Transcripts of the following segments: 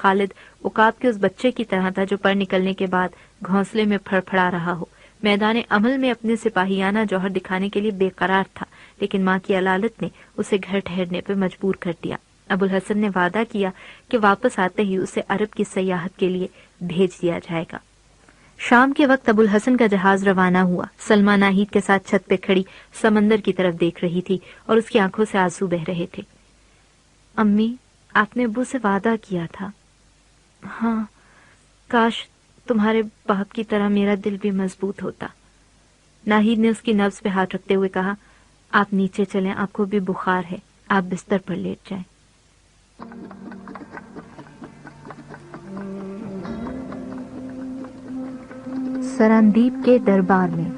خالد عقاب کے اس بچے کی طرح تھا جو پر نکلنے کے بعد گھونسلے میں پھڑپھڑا رہا ہو، میدان عمل میں اپنے سپاہیانہ جوہر دکھانے کے لیے بے قرار تھا، لیکن ماں کی علالت نے اسے گھر ٹھہرنے پر مجبور کر دیا۔ ابوالحسن نے وعدہ کیا کہ واپس آتے ہی اسے عرب کی سیاحت کے لیے بھیج دیا جائے گا۔ شام کے وقت ابوالحسن کا جہاز روانہ ہوا۔ سلمہ ناہید کے ساتھ چھت پہ کھڑی سمندر کی طرف دیکھ رہی تھی اور اس کی آنکھوں سے آنسو بہ رہے تھے۔ امی، آپ نے ابو سے وعدہ کیا تھا۔ ہاں، کاش تمہارے باپ کی طرح میرا دل بھی مضبوط ہوتا۔ ناہید نے اس کی نبض پہ ہاتھ رکھتے ہوئے کہا، آپ نیچے چلیں، آپ کو بھی بخار ہے، آپ بستر پر لیٹ جائیں۔ سراندیپ کے دربار میں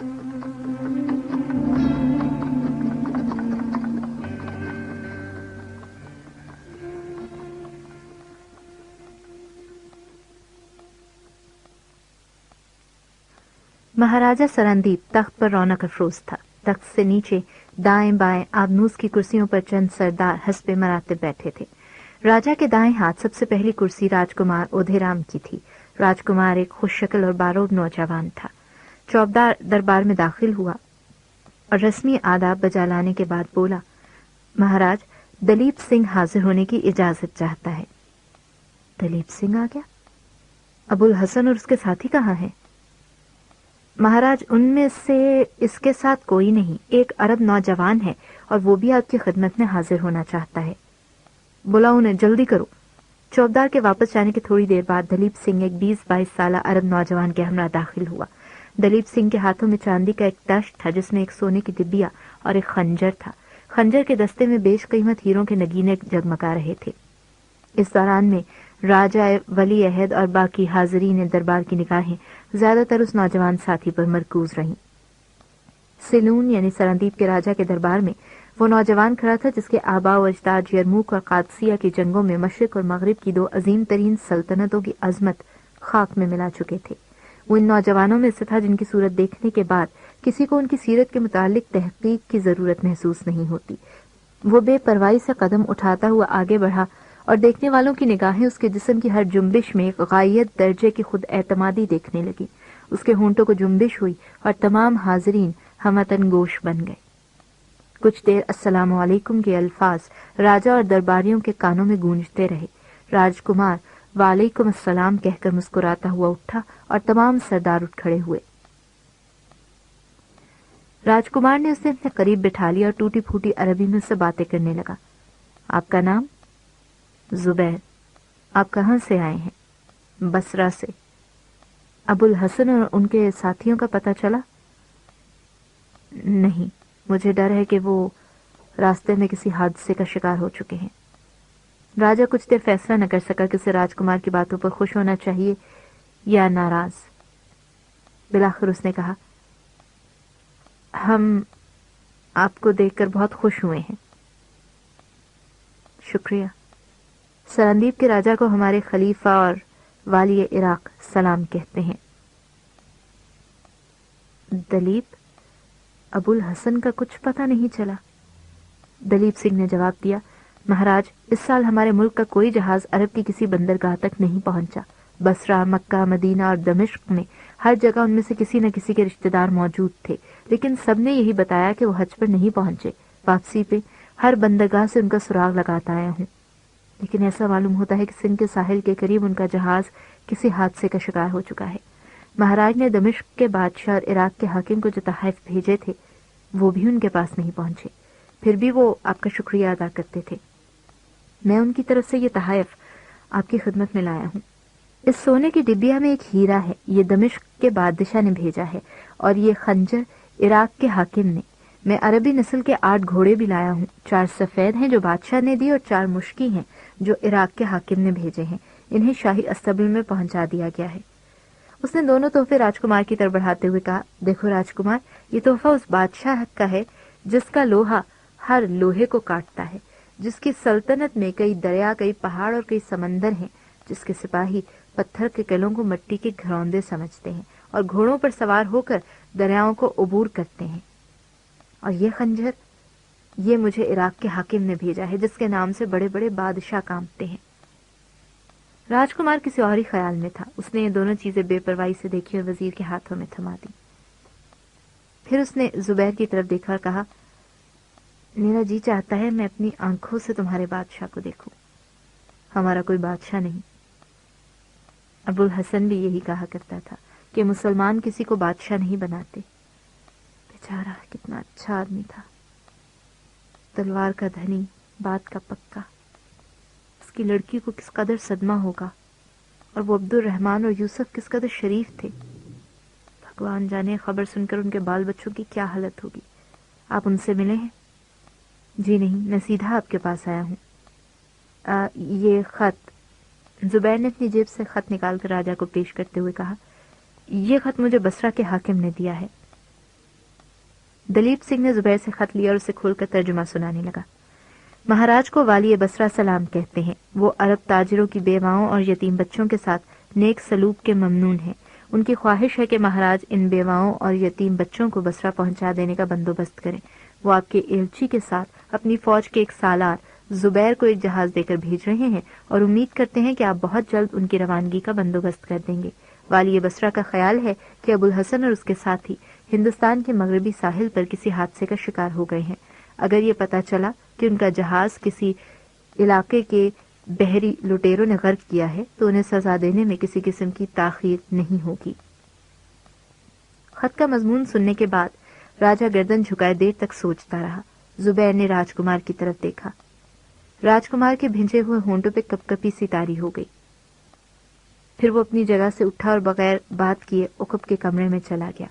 مہاراجہ سراندیپ تخت پر رونق افروز تھا۔ تخت سے نیچے دائیں بائیں آبنوس کی کرسیوں پر چند سردار حسب مراتب بیٹھے تھے۔ راجا کے دائیں ہاتھ سب سے پہلی کرسی راجکمار اودھے رام کی تھی۔ راجکمار ایک خوش شکل اور باروب نوجوان تھا۔ چوبدار دربار میں داخل ہوا اور رسمی آداب بجا لانے کے بعد بولا، مہاراج، دلیپ سنگھ حاضر ہونے کی اجازت چاہتا ہے۔ دلیپ سنگھ آ گیا؟ ابوالحسن اور اس کے ساتھی کہاں ہیں؟ مہاراج، ان میں سے اس کے ساتھ کوئی نہیں، ایک عرب نوجوان ہے اور وہ بھی آپ کی خدمت میں حاضر ہونا چاہتا ہے۔ بلاؤ انہیں، جلدی کرو۔ چوبدار کے واپس جانے کے تھوڑی دیر بعد دلیپ سنگھ ایک 20-22 سالہ عرب نوجوان کے ہمراہ داخل ہوا۔ دلیپ سنگھ کے ہاتھوں میں چاندی کا ایک تشت تھا جس میں ایک سونے کی ڈبیا اور ایک خنجر تھا۔ خنجر کے دستے میں بیش قیمت ہیروں کے نگینے جگمگا رہے تھے۔ اس دوران میں راجہ، ولی عہد اور باقی حاضرین دربار کی نگاہیں زیادہ تر اس نوجوان ساتھی پر مرکوز رہیں۔ سیلون یعنی سراندیپ کے راجہ کے دربار میں وہ نوجوان کھڑا تھا جس کے آباء و اجداد یرموک اور قادسیہ کی جنگوں میں مشرق اور مغرب کی دو عظیم ترین سلطنتوں کی عظمت خاک میں ملا چکے تھے۔ وہ ان نوجوانوں میں سے تھا جن کی صورت دیکھنے کے بعد کسی کو ان کی سیرت کے متعلق تحقیق کی ضرورت محسوس نہیں ہوتی۔ وہ بے پرواہی سے قدم اٹھاتا ہوا آگے بڑھا اور دیکھنے والوں کی نگاہیں اس کے جسم کی ہر جنبش میں ایک غائیت درجے کی خود اعتمادی دیکھنے لگی۔ اس کے ہونٹوں کو جنبش ہوئی اور تمام حاضرین ہمتن گوش بن گئے۔ کچھ دیر السلام علیکم کے الفاظ راجہ اور درباریوں کے کانوں میں گونجتے رہے۔ راجکمار وعلیکم السلام کہہ کر مسکراتا ہوا اٹھا اور تمام سردار اٹھ کھڑے ہوئے۔ راجکمار نے اسے اپنے قریب بٹھا لیا اور ٹوٹی پھوٹی عربی میں اس سے باتیں کرنے لگا۔ آپ کا نام؟ زبیر۔ آپ کہاں سے آئے ہیں؟ بصرہ سے۔ ابوالحسن اور ان کے ساتھیوں کا پتہ چلا؟ نہیں، مجھے ڈر ہے کہ وہ راستے میں کسی حادثے کا شکار ہو چکے ہیں۔ راجہ کچھ دیر فیصلہ نہ کر سکا کہ اسے راجکمار کی باتوں پر خوش ہونا چاہیے یا ناراض۔ بالآخر اس نے کہا، ہم آپ کو دیکھ کر بہت خوش ہوئے ہیں۔ شکریہ۔ سراندیپ کے راجہ کو ہمارے خلیفہ اور والی عراق سلام کہتے ہیں۔ دلیپ؟ ابوالحسن کا کچھ پتہ نہیں چلا۔ دلیپ سنگھ نے جواب دیا، مہاراج، اس سال ہمارے ملک کا کوئی جہاز عرب کی کسی بندرگاہ تک نہیں پہنچا۔ بصرہ، مکہ، مدینہ اور دمشق میں ہر جگہ ان میں سے کسی نہ کسی کے رشتہ دار موجود تھے، لیکن سب نے یہی بتایا کہ وہ حج پر نہیں پہنچے۔ واپسی پہ ہر بندرگاہ سے ان کا سراغ لگاتا آیا ہوں، لیکن ایسا معلوم ہوتا ہے کہ سندھ کے ساحل کے قریب ان کا جہاز کسی حادثے کا شکار ہو چکا ہے۔ مہاراج نے دمشق کے بادشاہ اور عراق کے حاکم کو جو تحائف بھیجے تھے وہ بھی ان کے پاس نہیں پہنچے، پھر بھی وہ آپ کا شکریہ ادا کرتے تھے۔ میں ان کی طرف سے یہ تحائف آپ کی خدمت میں لایا ہوں۔ اس سونے کی ڈبیا میں ایک ہیرا ہے، یہ دمشق کے بادشاہ نے بھیجا ہے، اور یہ خنجر عراق کے حاکم نے۔ میں عربی نسل کے 8 گھوڑے بھی لایا ہوں، 4 سفید ہیں جو بادشاہ نے دی اور 4 مشکی ہیں جو عراق کے حاکم نے بھیجے ہیں۔ انہیں شاہی استبل میں پہنچا دیا گیا ہے۔ اس نے دونوں تحفے راجکمار کی طرف بڑھاتے ہوئے کہا، دیکھو راجکمار، یہ تحفہ اس بادشاہ کا ہے جس کا لوہا ہر لوہے کو کاٹتا ہے، جس کی سلطنت میں کئی دریا، کئی پہاڑ اور کئی سمندر ہیں، جس کے سپاہی پتھر کے قلعوں کو مٹی کے گھروندے سمجھتے ہیں اور گھوڑوں پر سوار ہو کر دریاؤں کو عبور کرتے ہیں۔ اور یہ خنجر، یہ مجھے عراق کے حاکم نے بھیجا ہے جس کے نام سے بڑے بڑے بادشاہ کانپتے ہیں۔ راجکمار کسی اور ہی خیال میں تھا. اس نے یہ دونوں چیزیں بے پرواہی سے دیکھی اور وزیر کے ہاتھوں میں تھما دی. پھر اس نے زبیر کی طرف دیکھا اور کہا, میرا جی چاہتا ہے میں اپنی آنکھوں سے تمہارے بادشاہ کو دیکھوں. ہمارا کوئی بادشاہ نہیں. ابو الحسن بھی یہی کہا کرتا تھا کہ مسلمان کسی کو بادشاہ نہیں بناتے. بیچارہ کتنا اچھا آدمی تھا, تلوار کا دھنی, بات کا پکا. اس کی لڑکی کو کس قدر صدمہ ہوگا, اور وہ عبد الرحمن اور یوسف کس قدر شریف تھے. بھگوان جانے خبر سن کر ان کے بال بچوں کی کیا حالت ہوگی. آپ ان سے ملے ہیں؟ جی نہیں, میں سیدھا آپ کے پاس آیا ہوں. یہ خط. زبیر نے اپنی جیب سے خط نکال کر راجا کو پیش کرتے ہوئے کہا, یہ خط مجھے بصرہ کے حاکم نے دیا ہے. دلیپ سنگھ نے زبیر سے خط لیا اور اسے کھول کر ترجمہ سنانے لگا. مہاراج کو والی بصرہ سلام کہتے ہیں. وہ عرب تاجروں کی بیواؤں اور یتیم بچوں کے ساتھ نیک سلوک کے ممنون ہیں. ان کی خواہش ہے کہ مہاراج ان بیواؤں اور یتیم بچوں کو بصرہ پہنچا دینے کا بندوبست کریں. وہ آپ کے ایلچی کے ساتھ اپنی فوج کے ایک سالار زبیر کو ایک جہاز دے کر بھیج رہے ہیں اور امید کرتے ہیں کہ آپ بہت جلد ان کی روانگی کا بندوبست کر دیں گے. والی بصرہ کا خیال ہے کہ ابو الحسن اور اس کے ساتھی ہندوستان کے مغربی ساحل پر کسی حادثے کا شکار ہو گئے ہیں. اگر یہ پتہ چلا کہ ان کا جہاز کسی علاقے کے بحری لٹیروں نے غرق کیا ہے تو انہیں سزا دینے میں کسی قسم کی تاخیر نہیں ہوگی. خط کا مضمون سننے کے بعد راجہ گردن جھکائے دیر تک سوچتا رہا. زبیر نے راجکمار کی طرف دیکھا. راجکمار کے بھنجے ہوئے ہونٹوں پہ کپ کپی سی طاری ہو گئی. پھر وہ اپنی جگہ سے اٹھا اور بغیر بات کیے عقب کے کمرے میں چلا گیا.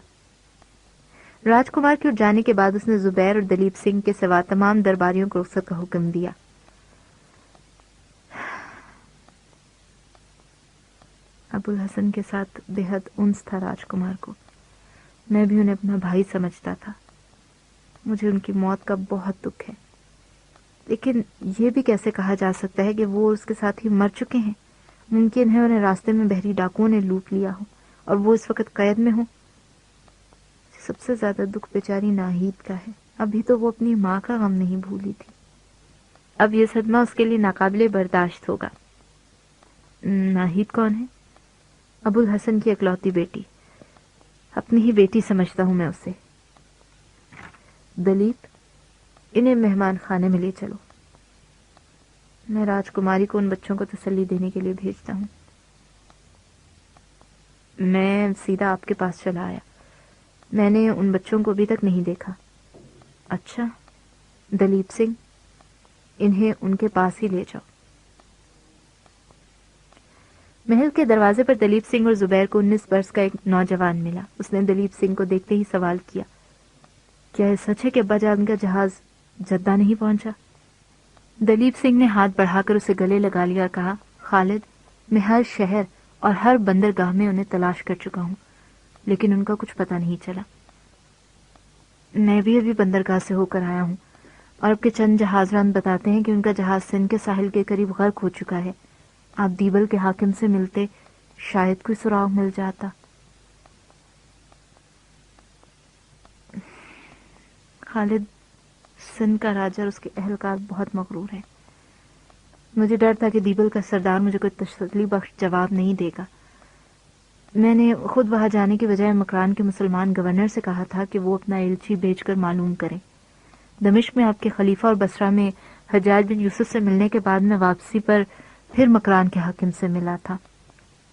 راجکمار کے اٹھ جانے کے بعد اس نے زبیر اور دلیپ سنگھ کے سوا تمام درباریوں کو رخصت کا حکم دیا. ابو الحسن کے ساتھ بے حد انس تھا راجکمار کو. میں بھی انہیں اپنا بھائی سمجھتا تھا. مجھے ان کی موت کا بہت دکھ ہے. لیکن یہ بھی کیسے کہا جا سکتا ہے کہ وہ اور اس کے ساتھ ہی مر چکے ہیں. ممکن ہے انہیں راستے میں بحری ڈاکوؤں نے لوٹ لیا ہو اور وہ اس وقت قید میں ہوں. سب سے زیادہ دکھ بیچاری ناہید کا ہے. ابھی تو وہ اپنی ماں کا غم نہیں بھولی تھی. اب یہ صدمہ اس کے لیے ناقابل برداشت ہوگا. ناہید کون ہے؟ ابو الحسن کی اکلوتی بیٹی. اپنی ہی بیٹی سمجھتا ہوں میں اسے. دلیپ, انہیں مہمان خانے میں لے چلو. میں راجکماری کو ان بچوں کو تسلی دینے کے لیے بھیجتا ہوں. میں سیدھا آپ کے پاس چلا آیا. میں نے ان بچوں کو ابھی تک نہیں دیکھا. اچھا, دلیپ سنگھ, انہیں ان کے پاس ہی لے جاؤ. محل کے دروازے پر دلیپ سنگھ اور زبیر کو 19 برس کا ایک نوجوان ملا. اس نے دلیپ سنگھ کو دیکھتے ہی سوال کیا, کیا یہ سچ ہے کہ ابا جان کا جہاز جدہ نہیں پہنچا؟ دلیپ سنگھ نے ہاتھ بڑھا کر اسے گلے لگا لیا اور کہا, خالد, میں ہر شہر اور ہر بندرگاہ میں انہیں تلاش کر چکا ہوں, لیکن ان کا کچھ پتہ نہیں چلا. میں بھی ابھی بندرگاہ سے ہو کر آیا ہوں, اور اب کے چند جہاز ران بتاتے ہیں کہ ان کا جہاز سندھ کے ساحل کے قریب غرق ہو چکا ہے. آپ دیبل کے حاکم سے ملتے, شاید کوئی سراغ مل جاتا. خالد, سندھ کا راجہ اور اس کے اہلکار بہت مغرور ہیں. مجھے ڈر تھا کہ دیبل کا سردار مجھے کوئی تسلی بخش جواب نہیں دے گا. میں نے خود وہاں جانے کی بجائے مکران کے مسلمان گورنر سے کہا تھا کہ وہ اپنا ایلچی بھیج کر معلوم کریں. دمشق میں آپ کے خلیفہ اور بصرہ میں حجاج بن یوسف سے ملنے کے بعد میں واپسی پر پھر مکران کے حاکم سے ملا تھا.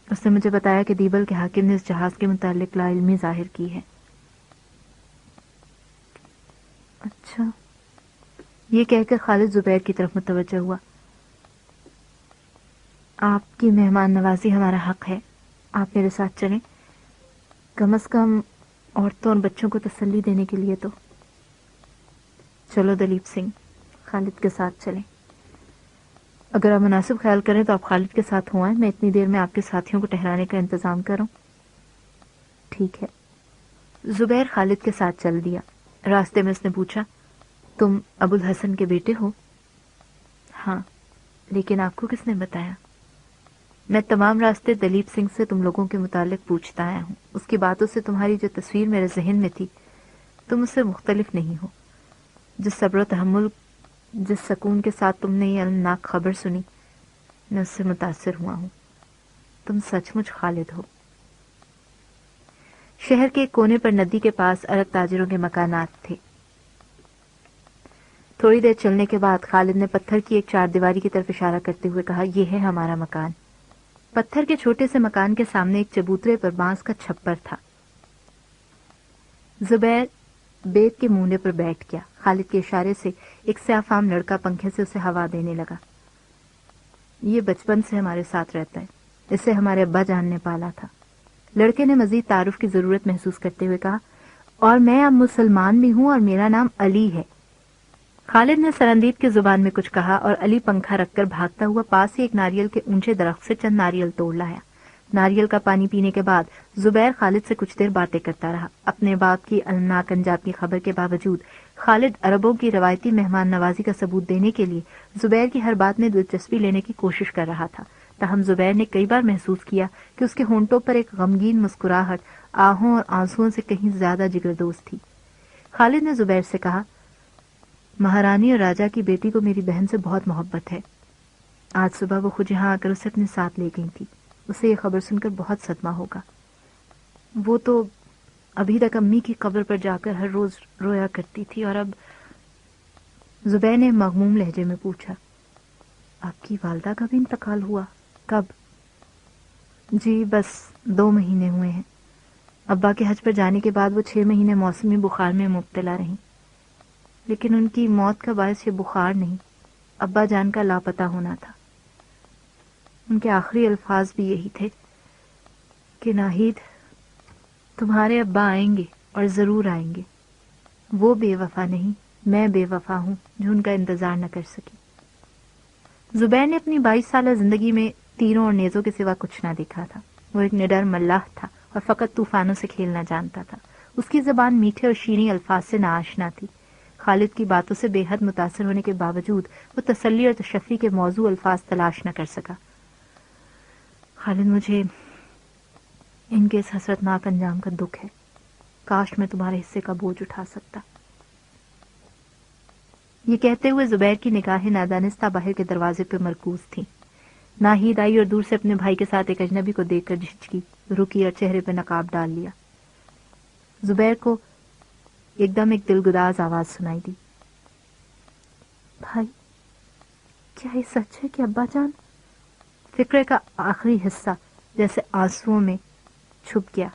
اس نے مجھے بتایا کہ دیبل کے حاکم نے اس جہاز کے متعلق لا علمی ظاہر کی ہے. اچھا, یہ کہہ کر خالد زبیر کی طرف متوجہ ہوا. آپ کی مہمان نوازی ہمارا حق ہے. آپ میرے ساتھ چلیں, کم از کم عورتوں اور بچوں کو تسلی دینے کے لیے تو. چلو دلیپ سنگھ, خالد کے ساتھ چلیں. اگر آپ مناسب خیال کریں تو آپ خالد کے ساتھ ہو آئیں. میں اتنی دیر میں آپ کے ساتھیوں کو ٹہرانے کا انتظام کروں. ٹھیک ہے. زبیر خالد کے ساتھ چل دیا. راستے میں اس نے پوچھا, تم ابو الحسن کے بیٹے ہو؟ ہاں. لیکن آپ کو کس نے بتایا؟ میں تمام راستے دلیپ سنگھ سے تم لوگوں کے متعلق پوچھتا آیا ہوں. اس کی باتوں سے تمہاری جو تصویر میرے ذہن میں تھی, تم اس سے مختلف نہیں ہو. جس صبر و تحمل, جس سکون کے ساتھ تم نے یہ المناک خبر سنی, میں اس سے متاثر ہوا ہوں. تم سچ مچ خالد ہو۔ شہر کے کونے پر ندی کے پاس عرب تاجروں کے مکانات تھے۔ تھوڑی دیر چلنے کے بعد خالد نے پتھر کی ایک چار دیواری کی طرف اشارہ کرتے ہوئے کہا، یہ ہے ہمارا مکان۔ پتھر کے چھوٹے سے مکان کے سامنے ایک چبوترے پر بانس کا چھپر تھا۔ زبیر بیت کے مونڈے پر بیٹھ گیا۔ خالد کے اشارے سے ایک سیاہ فام لڑکا پنکھے سے اسے ہوا دینے لگا۔ یہ بچپن سے ہمارے ساتھ رہتا ہے، اسے ہمارے ابا جان نے پالا تھا۔ لڑکے نے مزید تعارف کی ضرورت محسوس کرتے ہوئے کہا، اور میں اب مسلمان بھی ہوں اور میرا نام علی ہے۔ خالد نے سرندید کی زبان میں کچھ کہا اور علی پنکھا رکھ کر بھاگتا ہوا پاس ہی ایک ناریل کے اونچے درخت سے چند ناریل توڑ لایا۔ ناریل کا پانی پینے کے بعد زبیر خالد سے کچھ دیر باتیں کرتا رہا۔ اپنے باپ کی المناک انجام کی خبر کے باوجود خالد عربوں کی روایتی مہمان نوازی کا ثبوت دینے کے لیے زبیر کی ہر بات میں دلچسپی لینے کی کوشش کر رہا تھا۔ تاہم زبیر نے کئی بار محسوس کیا کہ اس کے ہونٹوں پر ایک غمگین مسکراہٹ آہوں اور آنسوؤں سے کہیں زیادہ جگردوز تھی۔ خالد نے زبیر سے کہا، مہارانی اور راجا کی بیٹی کو میری بہن سے بہت محبت ہے۔ آج صبح وہ خود یہاں آ کر اسے اپنے ساتھ لے گئی تھی۔ اسے یہ خبر سن کر بہت صدمہ ہوگا۔ وہ تو ابھی تک امی کی قبر پر جا کر ہر روز رویا کرتی تھی اور اب… زبیر نے مغموم لہجے میں پوچھا، آپ کی والدہ کا بھی انتقال ہوا؟ کب؟ جی بس 2 مہینے ہوئے ہیں۔ ابا کے حج پر جانے کے بعد وہ 6 مہینے موسمی بخار میں مبتلا رہیں، لیکن ان کی موت کا باعث یہ بخار نہیں، ابا جان کا لاپتہ ہونا تھا۔ ان کے آخری الفاظ بھی یہی تھے کہ ناہید، تمہارے ابا آئیں گے اور ضرور آئیں گے۔ وہ بے وفا نہیں، میں بے وفا ہوں جو ان کا انتظار نہ کر سکی۔ زبیر نے اپنی 22 سالہ زندگی میں تیروں اور نیزوں کے سوا کچھ نہ دیکھا تھا۔ وہ ایک نڈر ملاح تھا اور فقط طوفانوں سے کھیلنا جانتا تھا۔ اس کی زبان میٹھے اور شیریں الفاظ سے ناآشنا تھی۔ خالد کی باتوں سے بے حد متاثر ہونے کے باوجود وہ تسلی اور تشفی کے موضوع الفاظ تلاش نہ کر سکا۔ خالد، مجھے ان کے اس حسرتناک انجام کا دکھ ہے۔ کاش میں تمہارے حصے کا بوجھ اٹھا سکتا۔ یہ کہتے ہوئے زبیر کی نگاہیں نادانستہ باہر کے دروازے پہ مرکوز تھیں۔ ناہید آئی اور دور سے اپنے بھائی کے ساتھ ایک اجنبی کو دیکھ کر جھجکی، رکی اور چہرے پہ نقاب ڈال لیا۔ زبیر کو ایک دم ایک دلگداز آواز سنائی دی، بھائی، کیا یہ سچ ہے کہ ابا جان؟ فکرے کا آخری حصہ جیسے آنسوؤں میں چھپ گیا۔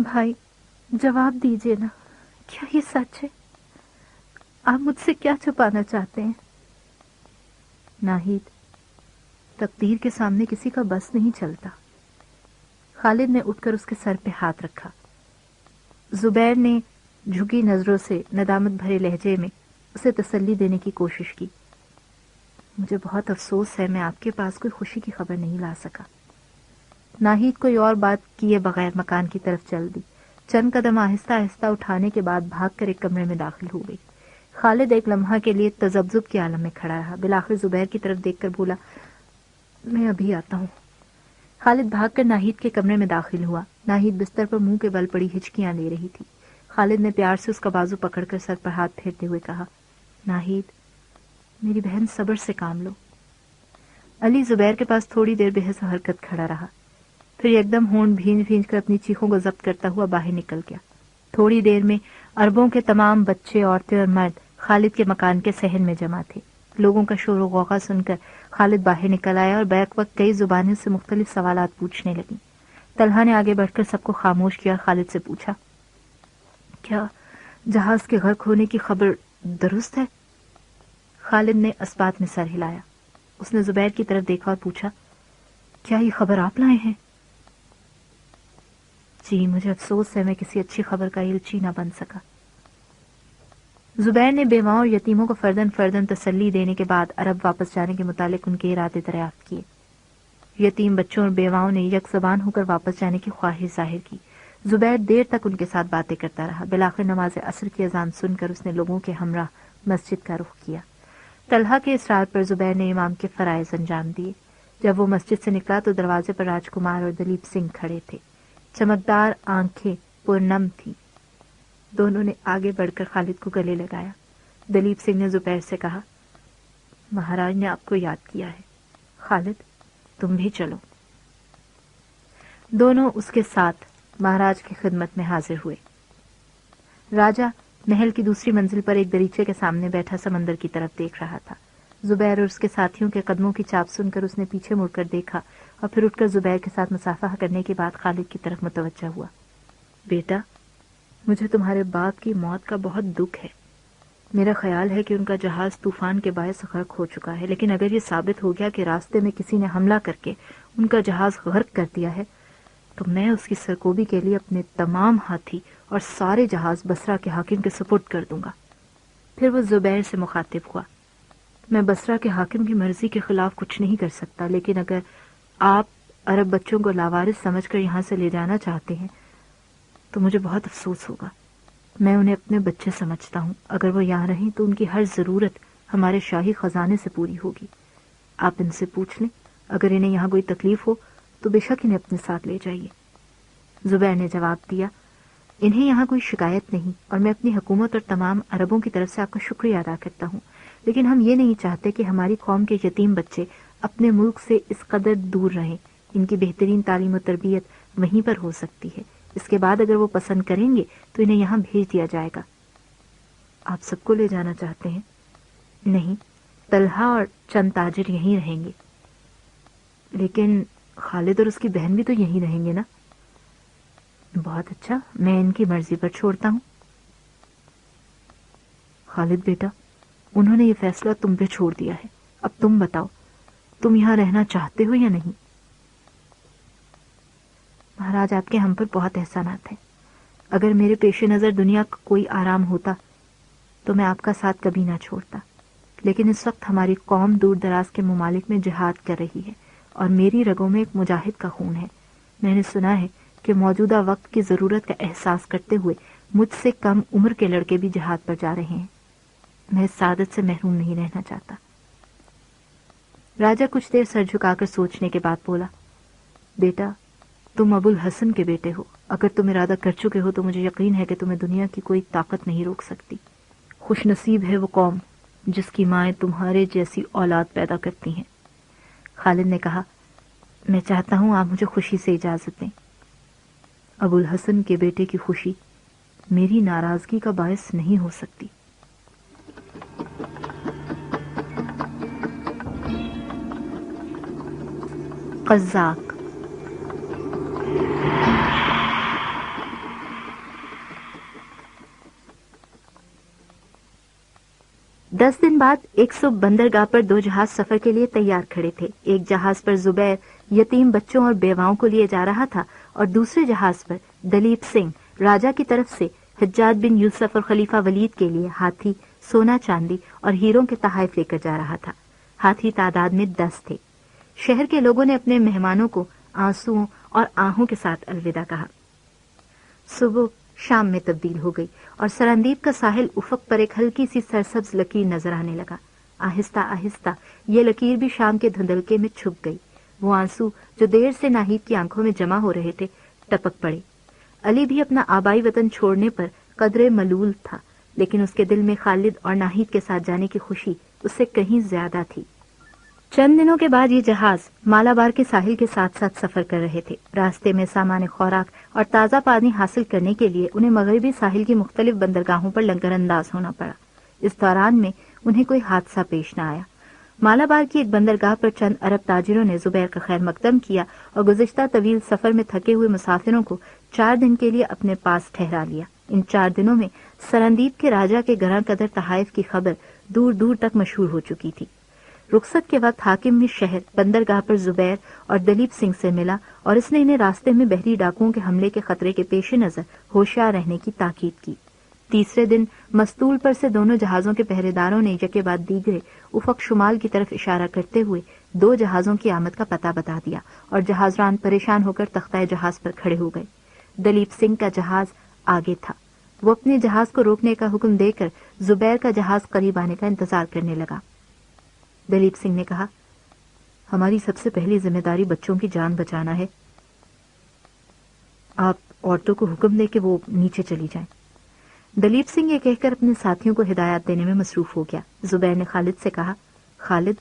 بھائی جواب دیجئے نا، کیا یہ سچ ہے؟ آپ مجھ سے کیا چھپانا چاہتے ہیں؟ ناہید، تقدیر کے سامنے کسی کا بس نہیں چلتا۔ خالد نے اٹھ کر اس کے سر پہ ہاتھ رکھا۔ زبیر نے جھکی نظروں سے ندامت بھرے لہجے میں اسے تسلی دینے کی کوشش کی۔ مجھے بہت افسوس ہے، میں آپ کے پاس کوئی خوشی کی خبر نہیں لا سکا۔ ناہید کوئی اور بات کیے بغیر مکان کی طرف چل دی۔ چند قدم آہستہ آہستہ اٹھانے کے بعد بھاگ کر ایک کمرے میں داخل ہو گئی۔ خالد ایک لمحہ کے لیے تذبذب کے عالم میں کھڑا رہا، بالآخر زبیر کی طرف دیکھ کر بولا، میں ابھی آتا ہوں۔ خالد بھاگ کر ناہید کے کمرے میں داخل ہوا۔ ناہید بستر پر منہ کے بل پڑی ہچکیاں لے رہی تھی۔ خالد نے پیار سے اس کا بازو پکڑ کر سر پر ہاتھ پھیرتے ہوئے کہا، ناہید، میری بہن صبر سے کام لو۔ علی زبیر کے پاس تھوڑی دیر بے حس حرکت کھڑا رہا، پھر یکدم ہونٹ بھینج بھینج کر اپنی چیخوں کو ضبط کرتا ہوا باہر نکل گیا۔ تھوڑی دیر میں عربوں کے تمام بچے، عورتیں اور مرد خالد کے مکان کے صحن میں جمع تھے۔ لوگوں کا شور و غوغا سن کر خالد باہر نکل آیا اور بیک وقت کئی زبانوں سے مختلف سوالات پوچھنے لگی۔ طلحہ نے آگے بڑھ کر سب کو خاموش کیا اور خالد سے پوچھا، کیا جہاز کے غرق ہونے کی خبر درست ہے؟ خالد نے اثبات میں سر ہلایا۔ اس نے زبیر کی طرف دیکھا اور پوچھا، کیا یہ خبر آپ لائے ہیں؟ جی، مجھے افسوس ہے، میں کسی اچھی خبر کا الچی نہ بن سکا۔ زبیر نے بیواؤں اور یتیموں کو فردن فردن تسلی دینے کے بعد عرب واپس جانے کے متعلق ان کے ارادے دریافت کیے۔ یتیم بچوں اور بیواؤں نے یک زبان ہو کر واپس جانے کی خواہش ظاہر کی۔ زبیر دیر تک ان کے ساتھ باتیں کرتا رہا۔ بالآخر نماز عصر کی اذان سن کر اس نے لوگوں کے ہمراہ مسجد کا رخ کیا۔ طلحہ کے اصرار پر زبیر نے امام کے فرائض انجام دیے۔ جب وہ مسجد سے نکلا تو دروازے پر راج کمار اور دلیپ سنگھ کھڑے تھے۔ چمکدار آنکھیں پرنم تھیں۔ دونوں نے آگے بڑھ کر خالد کو گلے لگایا۔ دلیپ سنگھ نے زبیر سے کہا، مہاراج نے آپ کو یاد کیا ہے۔ خالد، تم بھی چلو۔ دونوں اس کے ساتھ مہاراج کی خدمت میں حاضر ہوئے۔ راجہ محل کی دوسری منزل پر ایک دریچے کے سامنے بیٹھا سمندر کی طرف دیکھ رہا تھا۔ زبیر اور اس کے ساتھیوں کے قدموں کی چاپ سن کر اس نے پیچھے مڑ کر دیکھا اور پھر اٹھ کر زبیر کے ساتھ مصافحہ کرنے کے بعد خالد کی طرف متوجہ ہوا۔ بیٹا، مجھے تمہارے باپ کی موت کا بہت دکھ ہے۔ میرا خیال ہے کہ ان کا جہاز طوفان کے باعث غرق ہو چکا ہے، لیکن اگر یہ ثابت ہو گیا کہ راستے میں کسی نے حملہ کر کے ان کا جہاز غرق کر دیا ہے تو میں اس کی سرکوبی کے لیے اپنے تمام ہاتھی اور سارے جہاز بصرہ کے حاکم کے سپرد کر دوں گا۔ پھر وہ زبیر سے مخاطب ہوا، میں بصرہ کے حاکم کی مرضی کے خلاف کچھ نہیں کر سکتا، لیکن اگر آپ عرب بچوں کو لاوارث سمجھ کر یہاں سے لے جانا چاہتے ہیں تو مجھے بہت افسوس ہوگا۔ میں انہیں اپنے بچے سمجھتا ہوں، اگر وہ یہاں رہیں تو ان کی ہر ضرورت ہمارے شاہی خزانے سے پوری ہوگی۔ آپ ان سے پوچھ لیں، اگر انہیں یہاں کوئی تکلیف ہو تو بے شک انہیں اپنے ساتھ لے جائیے۔ زبیر نے جواب دیا، انہیں یہاں کوئی شکایت نہیں، اور میں اپنی حکومت اور تمام عربوں کی طرف سے آپ کا شکریہ ادا کرتا ہوں، لیکن ہم یہ نہیں چاہتے کہ ہماری قوم کے یتیم بچے اپنے ملک سے اس قدر دور رہیں۔ ان کی بہترین تعلیم و تربیت وہیں پر ہو سکتی ہے، اس کے بعد اگر وہ پسند کریں گے تو انہیں یہاں بھیج دیا جائے گا۔ آپ سب کو لے جانا چاہتے ہیں؟ نہیں، طلحہ اور چند تاجر یہیں رہیں گے۔ لیکن خالد اور اس کی بہن بھی تو یہیں رہیں گے نا؟ بہت اچھا، میں ان کی مرضی پر چھوڑتا ہوں۔ خالد بیٹا، انہوں نے یہ فیصلہ تم پہ چھوڑ دیا ہے، اب تم بتاؤ، تم یہاں رہنا چاہتے ہو یا نہیں؟ مہاراج، آپ کے ہم پر بہت احسانات ہیں۔ اگر میرے پیش نظر دنیا کا کوئی آرام ہوتا تو میں آپ کا ساتھ کبھی نہ چھوڑتا، لیکن اس وقت ہماری قوم دور دراز کے ممالک میں جہاد کر رہی ہے اور میری رگوں میں ایک مجاہد کا خون ہے۔ میں نے سنا ہے کہ موجودہ وقت کی ضرورت کا احساس کرتے ہوئے مجھ سے کم عمر کے لڑکے بھی جہاد پر جا رہے ہیں۔ میں اس سعادت سے محروم نہیں رہنا چاہتا۔ راجہ کچھ دیر سر جھکا کر سوچنے کے بعد بولا، بیٹا، تم ابو الحسن کے بیٹے ہو، اگر تم ارادہ کر چکے ہو تو مجھے یقین ہے کہ تمہیں دنیا کی کوئی طاقت نہیں روک سکتی۔ خوش نصیب ہے وہ قوم جس کی مائیں تمہارے جیسی اولاد پیدا کرتی ہیں۔ خالد نے کہا، میں چاہتا ہوں آپ مجھے خوشی سے اجازت دیں۔ ابو الحسن کے بیٹے کی خوشی میری ناراضگی کا باعث نہیں ہو سکتی۔ قزاق۔ 10 دن بعد ایک صبح بندرگاہ پر 2 جہاز سفر کے لیے تیار کھڑے تھے۔ ایک جہاز پر زبیر یتیم بچوں اور بیواؤں کو لیے جا رہا تھا اور دوسرے جہاز پر دلیپ سنگھ راجہ کی طرف سے حجاج بن یوسف اور خلیفہ ولید کے لیے ہاتھی، سونا چاندی اور ہیروں کے تحائف لے کر جا رہا تھا۔ ہاتھی تعداد میں 10 تھے۔ شہر کے لوگوں نے اپنے مہمانوں کو آنسوؤں اور آہوں کے ساتھ الوداع کہا۔ صبح شام میں تبدیل ہو گئی اور سرندیپ کا ساحل افق پر ایک ہلکی سی سرسبز لکیر نظر آنے لگا۔ آہستہ آہستہ یہ لکیر بھی شام کے دھندلکے میں چھپ گئی۔ وہ آنسو جو دیر سے ناہید کی آنکھوں میں جمع ہو رہے تھے ٹپک پڑے۔ علی بھی اپنا آبائی وطن چھوڑنے پر قدرے ملول تھا، لیکن اس کے دل میں خالد اور ناہید کے ساتھ جانے کی خوشی اس سے کہیں زیادہ تھی۔ چند دنوں کے بعد یہ جہاز مالابار کے ساحل کے ساتھ ساتھ سفر کر رہے تھے۔ راستے میں سامان خوراک اور تازہ پانی حاصل کرنے کے لیے انہیں مغربی ساحل کی مختلف بندرگاہوں پر لنگر انداز ہونا پڑا۔ اس دوران میں انہیں کوئی حادثہ پیش نہ آیا۔ مالابار کی ایک بندرگاہ پر چند عرب تاجروں نے زبیر کا خیر مقدم کیا اور گزشتہ طویل سفر میں تھکے ہوئے مسافروں کو 4 دن کے لیے اپنے پاس ٹھہرا لیا۔ ان 4 دنوں میں سرندیپ کے راجہ کے گراں قدر تحائف کی خبر دور دور تک مشہور ہو چکی تھی۔ رخصت کے وقت حاکم بھی شہر بندرگاہ پر زبیر اور دلیپ سنگھ سے ملا اور اس نے انہیں راستے میں بحری ڈاکوؤں کے حملے کے خطرے کے پیش نظر ہوشیار رہنے کی تاکید کی۔ تیسرے دن مستول پر سے دونوں جہازوں کے پہرے داروں نے یکے بعد دیگرے افق شمال کی طرف اشارہ کرتے ہوئے 2 جہازوں کی آمد کا پتہ بتا دیا اور جہازران پریشان ہو کر تختہ جہاز پر کھڑے ہو گئے۔ دلیپ سنگھ کا جہاز آگے تھا۔ وہ اپنے جہاز کو روکنے کا حکم دے کر زبیر کا جہاز قریب آنے کا انتظار کرنے لگا۔ دلیپ سنگھ نے کہا، ہماری سب سے پہلی ذمہ داری بچوں کی جان بچانا ہے۔ آپ عورتوں کو حکم دے کہ وہ نیچے چلی جائیں۔ دلیپ سنگھ یہ کہہ کر اپنے ساتھیوں کو ہدایات دینے میں مصروف ہو گیا۔ زبیر نے خالد سے کہا، خالد،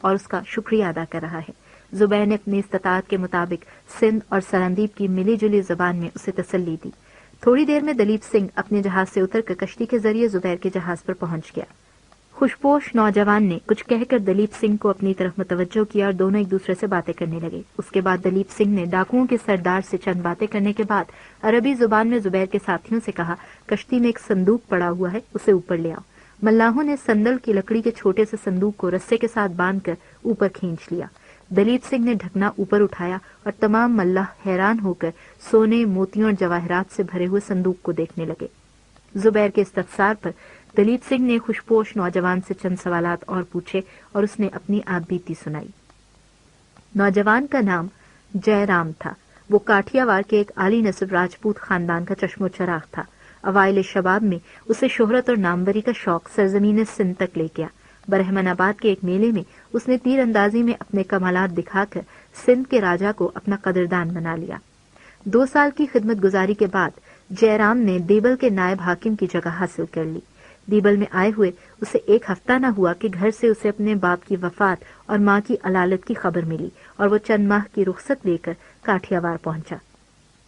اور اس کا شکریہ ادا کر رہا ہے۔ زبیر نے اپنی استطاعت کے مطابق سندھ اور سرندیپ کی ملی جلی زبان میں اسے تسلی دی۔ تھوڑی دیر میں دلیپ سنگھ اپنے جہاز سے اتر کر کشتی کے ذریعے زبیر کے جہاز پر پہنچ گیا۔ خوشپوش نوجوان نے کچھ کہہ کر دلیپ سنگھ کو اپنی طرف متوجہ کیا اور دونوں ایک دوسرے سے باتیں کرنے لگے۔ اس کے بعد دلیپ سنگھ نے ڈاکوؤں کے سردار سے چند باتیں کرنے کے بعد عربی زبان میں زبیر کے ساتھیوں سے کہا، کشتی میں ایک صندوق پڑا ہوا ہے، اسے اوپر لے آؤ۔ ملاحوں نے سندل کی لکڑی کے چھوٹے سے صندوق کو رسے کے ساتھ باندھ کر اوپر کھینچ لیا۔ دلیپ سنگھ نے ڈھکنا اوپر اٹھایا اور تمام ملاح حیران ہو کر سونے، موتیوں اور جواہرات سے بھرے ہوئے صندوق کو دیکھنے لگے۔ زبیر کے استفسار پر دلیپ سنگھ نے خوشپوش نوجوان سے چند سوالات اور پوچھے اور اس نے اپنی آپ بیتی سنائی۔ نوجوان کا نام جے رام تھا۔ وہ کاٹھیا وار کے ایک عالی نسب راجپوت خاندان کا چشم و چراغ تھا۔ اوائل شباب میں اسے شہرت اور ناموری کا شوق سرزمین سندھ تک لے گیا۔ برہمن آباد کے ایک میلے میں اس نے تیر اندازی میں اپنے کمالات دکھا کر سندھ کے راجا کو اپنا قدردان بنا لیا۔ 2 سال کی خدمت گزاری کے بعد جے رام نے دیبل کے نائب حاکم کی جگہ حاصل کر لی۔ دیبل میں آئے ہوئے اسے 1 ہفتہ نہ ہوا کہ گھر سے اسے اپنے باپ کی وفات اور ماں کی علالت کی خبر ملی اور وہ چند ماہ کی رخصت لے کر کاٹھیا وار پہنچا۔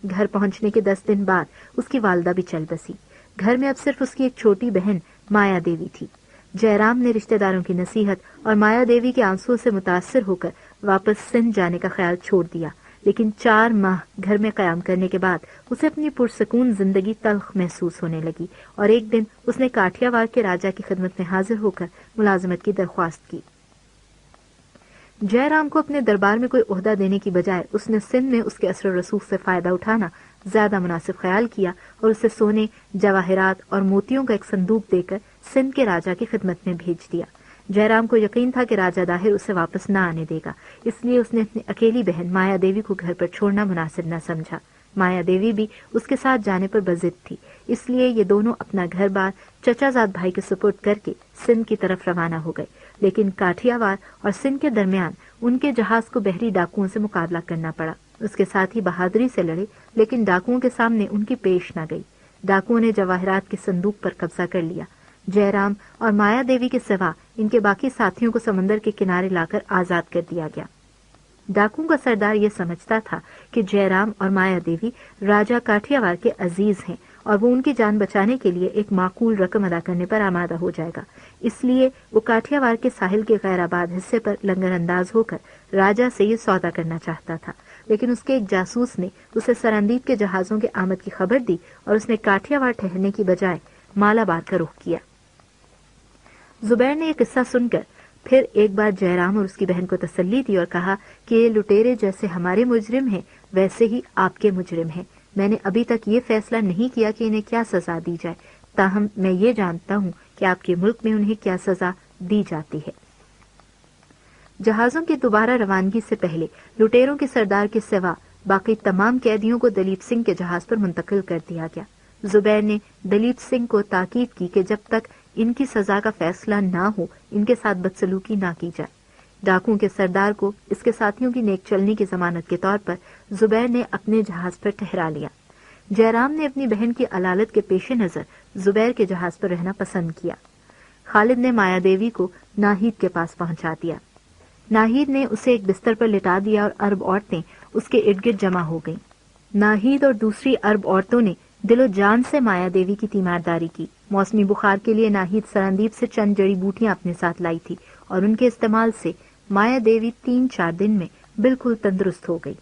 گھر پہنچنے کے 10 دن بعد اس کی والدہ بھی چل بسی۔ گھر میں اب صرف اس کی ایک چھوٹی بہن مایا دیوی تھی۔ جے رام نے رشتہ داروں کی نصیحت اور مایا دیوی کے آنسوؤں سے متاثر ہو کر واپس سندھ جانے کا خیال چھوڑ دیا، لیکن 4 ماہ گھر میں قیام کرنے کے بعد اسے اپنی پرسکون زندگی تلخ محسوس ہونے لگی اور ایک دن اس نے کاٹھیا وار کے راجا کی خدمت میں حاضر ہو کر ملازمت کی درخواست کی۔ جے رام کو اپنے دربار میں کوئی عہدہ دینے کی بجائے اس نے سندھ میں اس کے اثر و رسوخ سے فائدہ اٹھانا زیادہ مناسب خیال کیا اور اسے سونے، جواہرات اور موتیوں کا ایک صندوق دے کر سندھ کے راجا کی خدمت میں بھیج دیا۔ جے رام کو یقین تھا کہ راجا داہر اسے واپس نہ آنے دے گا، اس لیے اس نے اپنی اکیلی بہن مایا دیوی کو گھر پر چھوڑنا مناسب نہ سمجھا۔ مایا دیوی بھی اس کے ساتھ جانے پر بضد تھی، اس لیے یہ دونوں اپنا گھر بار چچا زاد بھائی کے سپرد کر کے سندھ کی طرف روانہ ہو گئے، لیکن کاٹھیا وار اور سندھ کے درمیان ان کے جہاز کو بحری ڈاکوؤں سے مقابلہ کرنا پڑا۔ اس کے ساتھ ہی بہادری سے لڑے، لیکن ڈاکوؤں کے سامنے ان کی پیش نہ گئی۔ ڈاکوؤں نے جواہرات کے صندوق پر قبضہ کر لیا۔ جے رام اور مایا دیوی کے سوا ان کے باقی ساتھیوں کو سمندر کے کنارے لا کر آزاد کر دیا گیا۔ ڈاکوؤں کا سردار یہ سمجھتا تھا کہ جے رام اور مایا دیوی راجا کاٹھیا وار کے عزیز ہیں اور وہ ان کی جان بچانے کے لیے ایک معقول رقم ادا کرنے پر آمادہ ہو جائے گا، اس لیے وہ کاٹھیا وار کے ساحل کے غیر آباد حصے پر لنگر انداز ہو کر راجا سے یہ سودا کرنا چاہتا تھا، لیکن اس کے ایک جاسوس نے اسے سرندیپ کے جہازوں کے آمد کی خبر دی اور اس نے کاٹھیا وار ٹھہرنے کی بجائے مالابار کا رخ کیا۔ زبیر نے یہ قصہ سن کر پھر ایک بار جے رام اور اس کی بہن کو تسلی دی اور کہا کہ یہ لٹیرے جیسے ہمارے مجرم ہیں ویسے ہی آپ کے مجرم ہیں۔ میں نے ابھی تک یہ فیصلہ نہیں کیا کہ انہیں کیا سزا دی جائے، تاہم میں یہ جانتا ہوں کہ آپ کے ملک میں انہیں کیا سزا دی جاتی ہے۔ جہازوں کی دوبارہ روانگی سے پہلے لٹیروں کے سردار کے سوا باقی تمام قیدیوں کو دلیپ سنگھ کے جہاز پر منتقل کر دیا گیا۔ زبیر نے دلیپ سنگھ کو تاکید کی کہ جب تک ان کی سزا کا فیصلہ نہ ہو ان کے ساتھ بدسلوکی نہ کی جائے۔ ڈاکوؤں کے سردار کو اس کے ساتھیوں کی نیک چلنی کی ضمانت کے طور پر زبیر نے اپنے جہاز پر ٹھہرا لیا۔ جے رام نے اپنی بہن کی علالت کے پیش نظر زبیر کے جہاز پر رہنا پسند کیا۔ خالد نے مایا دیوی کو ناہید کے پاس پہنچا دیا۔ ناہید نے اسے ایک بستر پر لٹا دیا اور عرب عورتیں اس کے ارد گرد جمع ہو گئیں۔ ناہید اور دوسری عرب عورتوں نے دل و جان سے مایا دیوی کی تیمارداری کی۔ موسمی بخار کے لیے ناہید سرندیپ سے چند جڑی بوٹیاں اپنے ساتھ لائی تھی اور ان کے استعمال سے مایا دیوی 3-4 دن میں بالکل تندرست ہو گئی۔